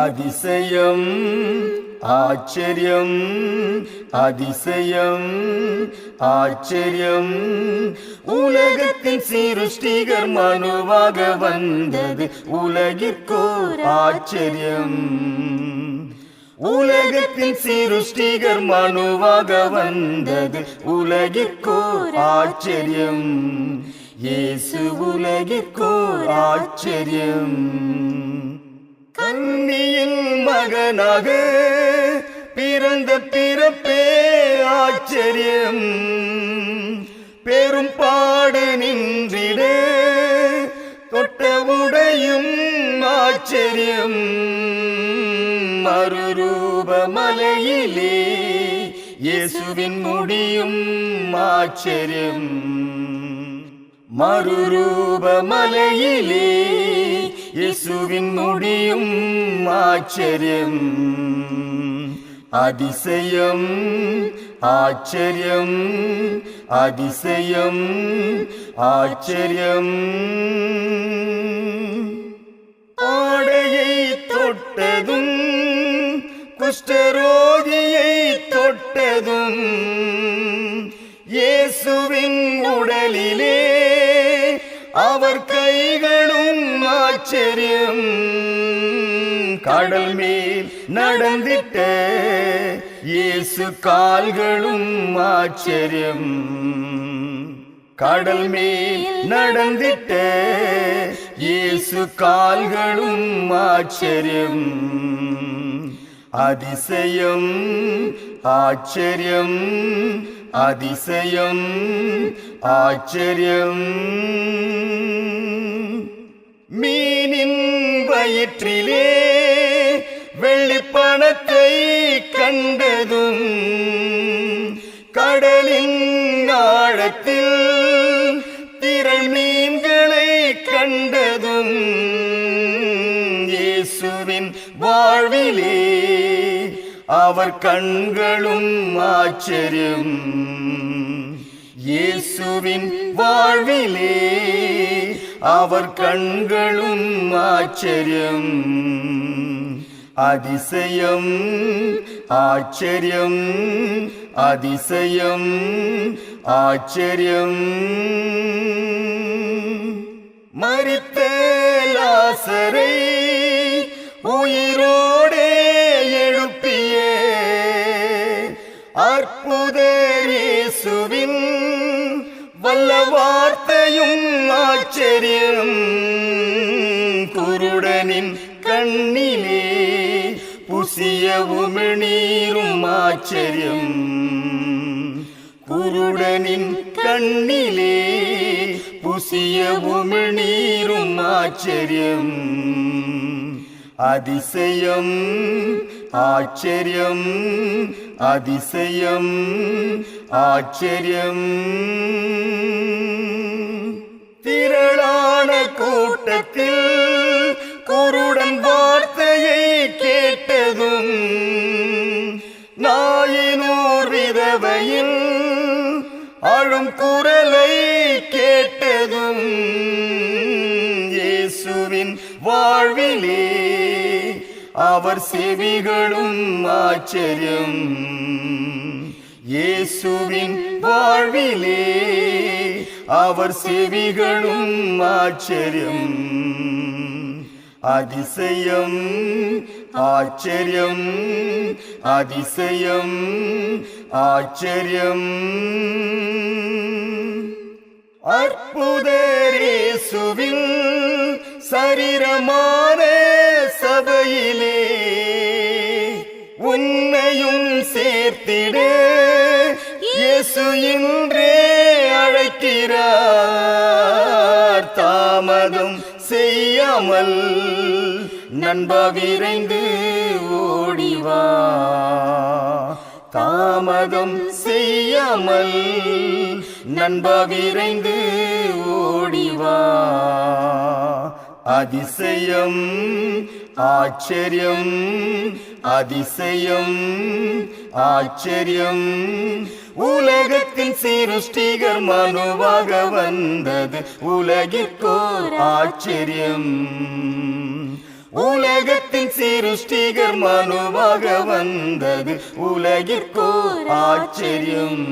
அதிசயம் ஆச்சரியம் அதிசயம் ஆச்சரியம் உலகத்தின் சிருஷ்டிகர் மனுவாக வந்தது உலகிற்கோர் ஆச்சரியம். உலகத்தின் சிருஷ்டிகர் மனுவாக வந்தது உலகிற்கோர் ஆச்சரியம். இயேசு உலகிற்கோர் ஆச்சரியம். கன்னியின் மகனாக பிறந்த பிறப்பே ஆச்சரியம். பெரும் பாடு நின்றிட தொட்ட உடையும் ஆச்சரியம். மறுரூப மலையிலே இயேசுவின் முடியும் ஆச்சரியம். மறுரூப மலையிலே இயேசுவின் முடியும் ஆச்சரியம். அதிசயம் ஆச்சரியம் அதிசயம் ஆச்சரியம். ஆடையை தொட்டதும் குஷ்டரோகியை தொட்டதும் இயேசுவின் உடலிலே அவர் கைகளும் ஆச்சரியம். கடல் மேல் நடந்திட்ட இயேசு கால்களும் ஆச்சரியம். கடல் மேல் நடந்திட்ட இயேசு கால்களும் ஆச்சரியம். அதிசயம் ஆச்சரியம் அதிசயம் ஆச்சரியம். மீனின் வயிற்றிலே வெள்ளிப்பணத்தை கண்டதும் கடலின் ஆழத்தில் திரள் மீன்களை கண்டதும் இயேசுவின் வாழ்விலே அவர் கண்களும் ஆச்சரியம். இயேசுவின் வாழ்விலே அவர் கண்களும் ஆச்சரியம். அதிசயம் ஆச்சரியம் அதிசயம் ஆச்சரியம். மரித்த லாசரை உயிரோடே எழுப்பிய அற்புதர் இயேசுவின் வல்ல வார்த்தையும் ஆச்சரியம். குருடனின் கண்ணிலே புசிய உமிழ்நீரும் ஆச்சரியம். குருடனின் கண்ணிலே புசிய உமிழ்நீரும் ஆச்சரியம். அதிசயம் ஆச்சரியம் அதிசயம் ஆச்சரியம். திரளான கூட்டத்தில் குருடன் வார்த்தையை கேட்டதும் நாயினூர் விதவையின் அழும் குரலை கேட்டதும் இயேசுவின் வாழ்விலே அவர் செவிகளும் ஆச்சரியம். இயேசுவின் வாழ்விலே அவர் செவிகளும் ஆச்சரியம். அதிசயம் ஆச்சரியம் அதிசயம் ஆச்சரியம். அற்புதர் இயேசுவின் சரீரமான சபையிலே உன்னையும் சேர்த்திட இயேசு இன்றே அழைக்கிறார். தாமதம் செய்யாமல் நண்பா விரைந்து ஓடிவா. தாமதம் செய்யாமல் நண்பா விரைந்து ஓடிவா. அதிசயம் ஆச்சரியம் அதிசயம் ஆச்சரியம். உலகத்தின் சிருஷ்டிகர் மனுவாக வந்தது உலகிற்கோர் ஆச்சரியம். உலகத்தின் சிருஷ்டிகர் மனுவாக வந்தது உலகிற்கோர் ஆச்சரியம்.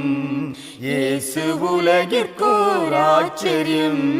இயேசு உலகிற்கோர் ஆச்சரியம்.